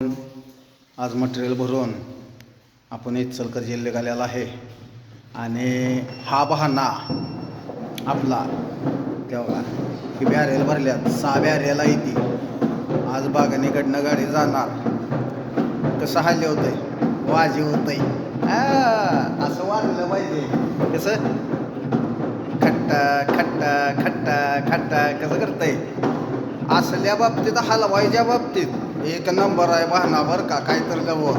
आज मटेरियल भरून आपण इचलकरंजी निघालेला आहे आणि हा बहाणा आपला तेव्हा ही बॅरेल भरल्यात 6 बॅरेला येते. आज बागणीकडनं गाडी जाणार. कसं हल्ले होतंय वाजी होतंय असं वाजलं पाहिजे. कसं खट्टा खट्टा खट्टा खट्टा कसं करतंय असल्या बाबतीत हलवायच्या बाबतीत एक नंबर आहे बहाणा बरं का. काय तर गवं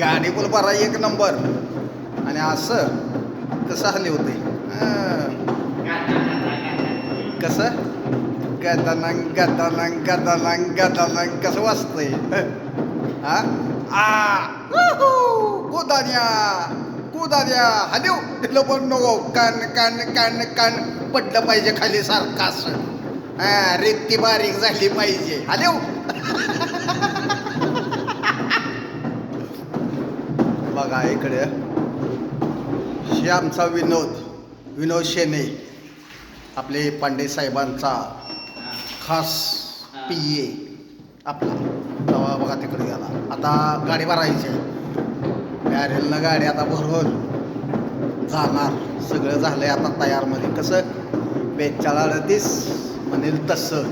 गाडी पण बरा एक नंबर. आणि असं कसं हल्ले होते कसं गदानांग गदानांग गदानांग गदानांग कसं वाजतंय कुदान्या कुदान्या हॅलो दिलं पण नको कान कान कान कान पडलं पाहिजे खाली सारखं असं रेती बारीक झाली पाहिजे. हॅलो बघा इकडे हे आमचा विनोद शेने आपले पांडे साहेबांचा खास PA आपला. तेव्हा बघा तिकडे गेला. आता गाडी भरायची बॅरेलनं गाडी आता भरून जाणार. सगळं झालंय आता तयारमध्ये. कसं 4238 म्हणेल तसं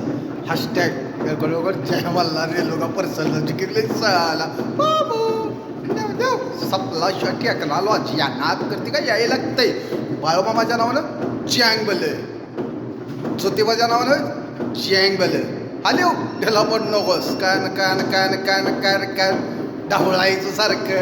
हॅशटॅग जय मल्हार रेल्वे का पर्सल जिंकले चाला सपला शिवाय टेक्नॉलॉजी या नाद करते का यायला लागतंय. बाळोमामाच्या नावानं चँग बले ज्योतिबाच्या नावानं चँग बले हॅलो त्याला पण नकोस कान कान कान कान कान कान ढवळायचं सारखं